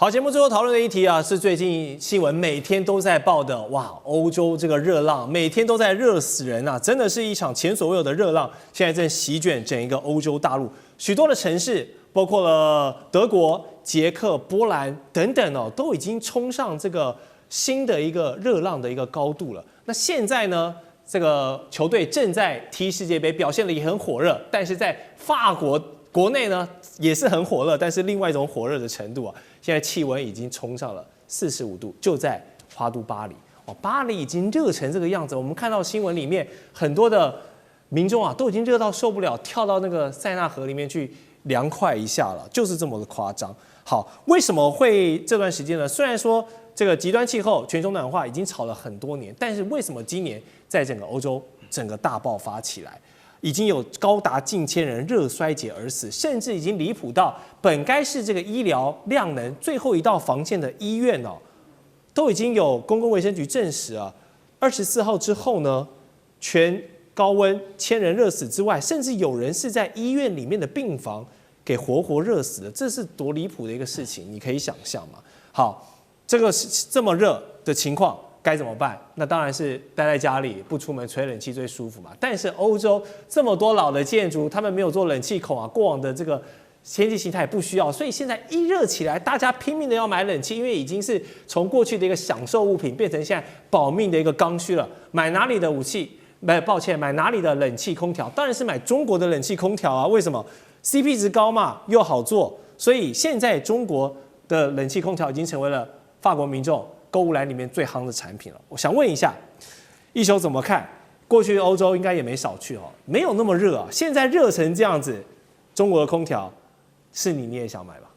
好，節目最後討論的一題啊，是最近新聞每天都在報的，哇，歐洲這個熱浪每天都在熱死人啊，真的是一場前所未有的熱浪，現在正席捲整一個歐洲大陸，許多的城市，包括了德國、捷克、波蘭等等哦，都已經衝上這個新的一個熱浪的一個高度了。那現在呢，這個球隊正在踢世界杯，表現得也很火熱，但是在法國國內呢也是很火熱，但是另外一種火熱的程度啊，現在氣溫已經衝上了45度，就在花都巴黎哦，巴黎已經熱成這個樣子。我們看到新聞裡面很多的民眾啊，都已經熱到受不了，跳到那個塞納河裡面去涼快一下了，就是這麼的誇張。好，為什麼會這段時間呢？雖然說這個極端氣候、全球暖化已經吵了很多年，但是為什麼今年在整個歐洲整個大爆發起來？已經有高達近千人熱衰竭而死，甚至已經離譜到本該是這個醫療量能最後一道防線的醫院哦，都已經有公共衛生局證實啊，24號之後呢，全高溫千人熱死之外，甚至有人是在醫院裡面的病房給活活熱死的，這是多離譜的一個事情，你可以想象嗎？好，這個是這麼熱的情況。該怎麼辦？那當然是待在家裡，不出門吹冷氣最舒服嘛。但是歐洲這麼多老的建築，他們沒有做冷氣孔啊，過往的這個天氣形態不需要，所以現在一熱起來，大家拼命的要買冷氣，因為已經是從過去的一個享受物品變成現在保命的一個剛需了。買哪裡的武器？抱歉，買哪裡的冷氣空調？當然是買中國的冷氣空調啊。為什麼 ？CP 值高嘛，又好做，所以現在中國的冷氣空調已經成為了法國民眾購物籃裡面最夯的產品了。我想問一下，一休怎麼看？過去歐洲應該也沒少去哦，沒有那麼熱啊。現在熱成這樣子，中國的空調是你也想買吧？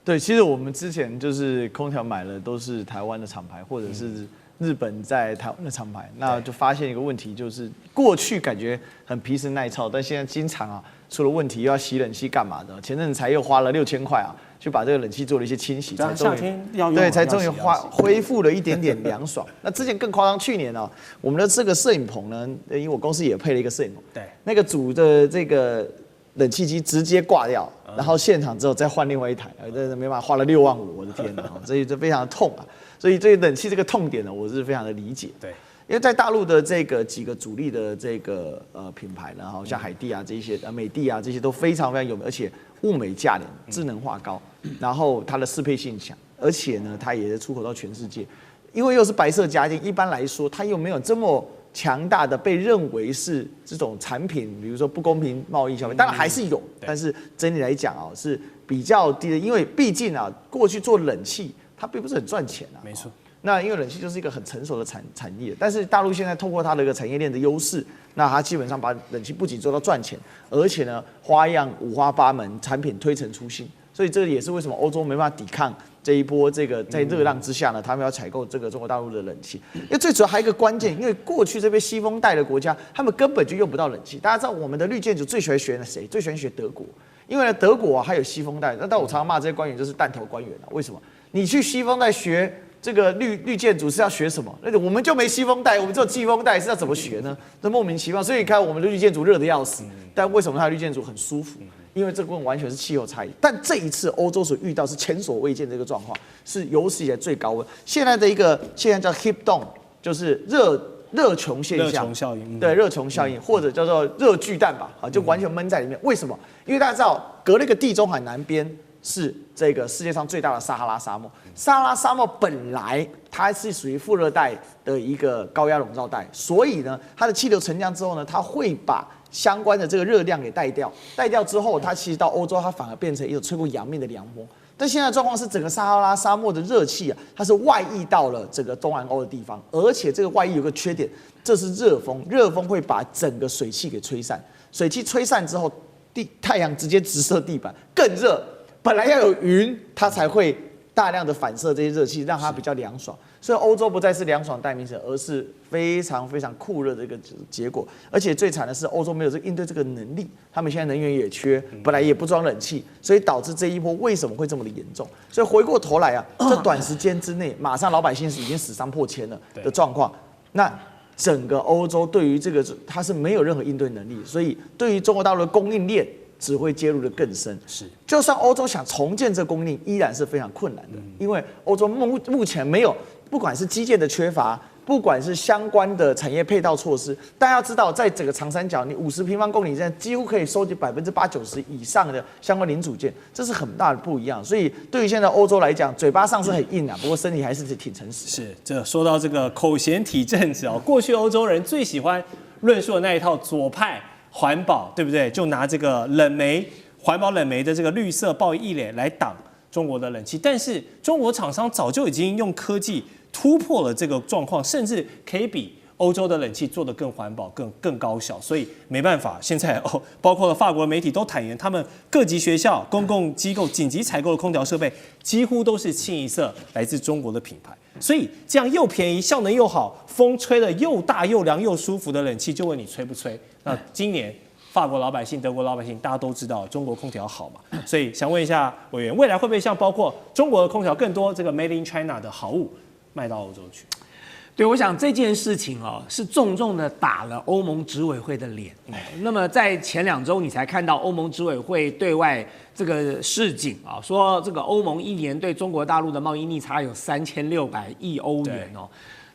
對，其實我們之前就是空調買了都是台灣的廠牌，或者是日本在台湾的廠牌，那就發现一個問題，就是過去感覺很皮實耐操，但現在經常啊出了問題，又要洗冷氣幹嘛的？前陣子才又花了6000塊啊。去把這個冷氣做了一些清洗，才終於對，才終於恢復了一點點涼爽。那之前更誇張，去年啊，我們的這個攝影棚呢，因為我公司也配了一個攝影棚，對，那個組的這個冷氣機直接掛掉，然後現場之後再換另外一台，這沒辦法，花了6萬5，我的天哪，所以這非常的痛啊。所以对冷氣這個痛點呢，我是非常的理解。对。因為在大陸的這個幾個主力的這個品牌呢，好像海地啊這一些美的啊這些都非常非常有名，而且物美價廉，智能化高，然後它的適配性強，而且呢它也是出口到全世界。因為又是白色家電，一般來說它又沒有這麼強大的被認為是這種產品，比如說不公平貿易消費，當然還是有，但是整體來講啊是比較低的，因為畢竟啊過去做冷氣它並不是很賺錢啊。沒錯。那因為冷氣就是一個很成熟的產業，但是大陸現在透過它的一個產業鏈的優勢，那它基本上把冷氣不僅做到賺錢，而且呢花樣五花八門，產品推陳出新，所以這也是為什麼歐洲沒辦法抵抗這一波這個在熱浪之下呢，他們要採購這個中國大陸的冷氣。因為最主要還有一個關鍵，因為過去這邊西風帶的國家，他們根本就用不到冷氣。大家知道我們的綠建築最喜歡學誰？最喜歡學德國，因為呢德國啊還有西風帶，那但我常常罵這些官員就是彈頭官員啊，為什麼？你去西風帶學這個綠建築是要學什麼？那我們就沒西風帶，我們只有季風帶，是要怎麼學呢？這莫名其妙。所以你看，我們的綠建築熱得要死，但為什麼它的綠建築很舒服？因為這個完全是氣候差異。但這一次歐洲所遇到是前所未見的一個狀況，是有史以來最高溫。現在叫 heat dome， 就是熱穹現象，熱穹效應，對，熱穹效應，或者叫做熱巨蛋吧，啊，就完全悶在裡面。為什麼？因為大家知道，隔了一個地中海南邊是這個世界上最大的撒哈拉沙漠。撒哈拉沙漠本來它是屬於副熱帶的一個高壓籠罩帶，所以呢，它的氣流沉降之後呢，它會把相關的這個熱量給帶掉。帶掉之後，它其實到歐洲，它反而變成一種吹過洋面的涼風。但現在的狀況是，整個撒哈拉沙漠的熱氣啊，它是外溢到了整個東南歐的地方，而且這個外溢有個缺點，這是熱風，熱風會把整個水汽給吹散。水汽吹散之後，太陽直接直射地板，更熱。本來要有雲，它才會大量的反射這些熱氣，讓它比較涼爽。所以歐洲不再是涼爽代名詞，而是非常非常酷熱的一個結果。而且最慘的是，歐洲沒有應對這個能力，他們現在能源也缺，本來也不裝冷氣，所以導致這一波為什麼會這麼的嚴重？所以回過頭來啊，這短時間之內，馬上老百姓是已經死傷破千了的狀況。那整個歐洲對於這個它是沒有任何應對能力，所以對於中國大陸的供應鏈，只會介入得更深。是，就算歐洲想重建這供應鏈，依然是非常困難的，因為歐洲目前沒有，不管是基建的缺乏，不管是相關的產業配套措施，大家要知道，在整個長三角，你50平方公里之間幾乎可以收集80%-90%以上的相關零組件，這是很大的不一樣。所以對於現在歐洲來講，嘴巴上是很硬啊，不過身體還是挺誠實。是，這說到這個口嫌體正直哦，過去歐洲人最喜歡論述的那一套左派環保，對不對？就拿這個環保冷媒的這個綠色報一臉來擋中國的冷氣，但是中國廠商早就已經用科技突破了這個狀況，甚至可以比歐洲的冷氣做得更環保、更高效，所以沒辦法，現在包括了法國的媒體都坦言，他們各級學校、公共機構緊急採購的空調設備，幾乎都是清一色來自中國的品牌。所以這樣又便宜、效能又好、風吹得又大又涼又舒服的冷氣，就問你吹不吹？那今年法國老百姓、德國老百姓，大家都知道中國空調好嘛，所以想問一下委員，未來會不會像包括中國的空調更多這個 Made in China 的好物賣到歐洲去？对，我想這件事情哦，是重重的打了歐盟執委會的臉。那麼在前2週，你才看到歐盟執委會對外這個示警啊，說這個歐盟一年對中國大陸的貿易逆差有3600億歐元哦。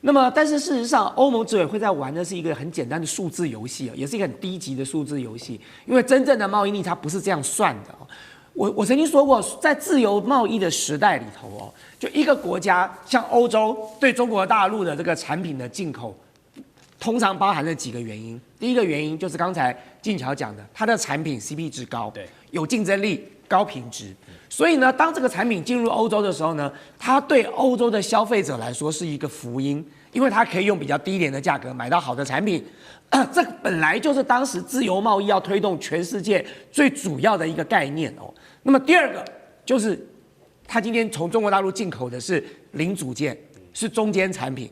那麼，但是事實上，歐盟執委會在玩的是一個很簡單的數字遊戲，也是一個很低級的數字遊戲，因為真正的貿易逆差不是這樣算的。我曾經說過，在自由貿易的時代裡頭哦，就一個國家像歐洲對中國大陸的這個產品的進口，通常包含了幾個原因。第一個原因就是剛才靜喬講的，它的產品 CP 值高，對，有競爭力，高品質。所以呢，當這個產品進入歐洲的時候呢，它對歐洲的消費者來說是一個福音，因為它可以用比較低廉的價格買到好的產品。這本來就是當時自由貿易要推動全世界最主要的一個概念哦。那麼第二個就是，它今天從中國大陸進口的是零組件，是中間產品，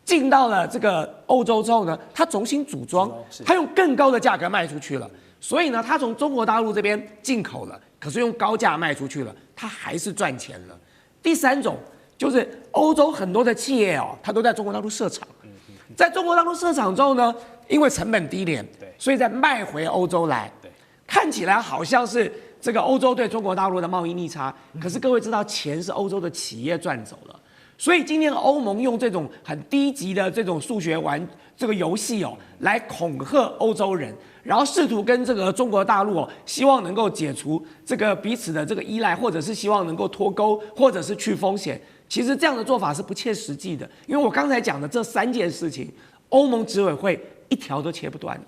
進到了這個歐洲之後呢，它重新組裝，它用更高的價格賣出去了。所以呢，它從中國大陸這邊進口了，可是用高價賣出去了，它還是賺錢了。第三種就是歐洲很多的企業哦，它都在中國大陸設廠，在中國大陸設廠之後呢，因為成本低廉，所以再賣回歐洲來，看起來好像是這個歐洲對中國大陸的貿易逆差，可是各位知道，錢是歐洲的企業賺走了。所以今天歐盟用這種很低級的這種數學玩這個遊戲哦，來恐嚇歐洲人，然後試圖跟這個中國大陸哦，希望能夠解除這個彼此的這個依賴，或者是希望能夠脫鈎，或者是去風險。其實這樣的做法是不切實際的，因為我剛才講的這3件事情，歐盟執委會一條都切不斷。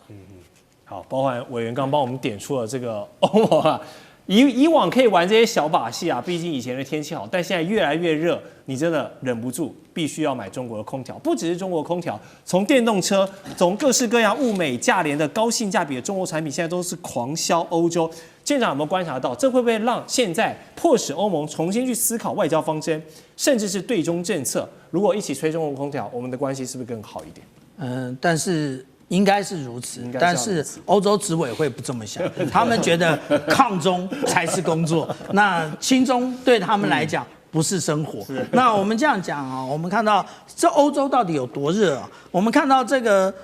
好，包含委員剛幫我們點出了這個歐盟啊。以往可以玩這些小把戲啊，畢竟以前的天氣好，但現在越來越熱，你真的忍不住必須要買中國的空調。不只是中國空調，從電動車，從各式各樣物美價廉的高性價比的中國產品，現在都是狂銷歐洲。艦長有沒有觀察到，這會不會讓現在迫使歐盟重新去思考外交方針，甚至是對中政策？如果一起吹中國空調，我們的關係是不是更好一點？但是。應該是如此，但是歐洲執委會不這麼想，他們覺得抗中才是工作，那親中對他們來講不是生活。那我們這樣講啊，我們看到這歐洲到底有多熱啊？我們看到這個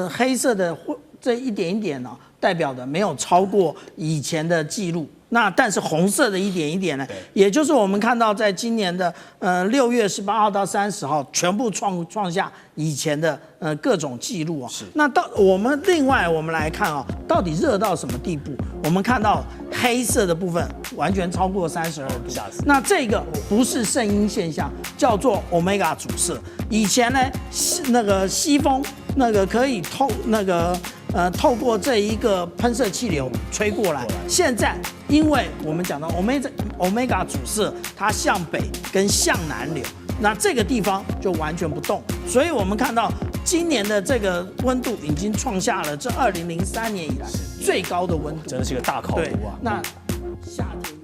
黑色的這一點一點呢，代表的沒有超過以前的記錄。那但是紅色的一點一點呢，也就是我們看到在今年的6月18號到30號，全部創下以前的各種記錄啊。那另外我們來看啊，到底熱到什麼地步？我們看到黑色的部分完全超過32度。那這個不是聖嬰現象，叫做 Omega 阻塞。以前呢，那個西風那個可以透過這一個噴射氣流吹過來，現在因為我們講到 Omega 阻塞，它向北跟向南流，那這個地方就完全不動，所以我們看到今年的這個溫度已經創下了這2003年以來最高的溫度，真的是個大考驗啊。那夏天。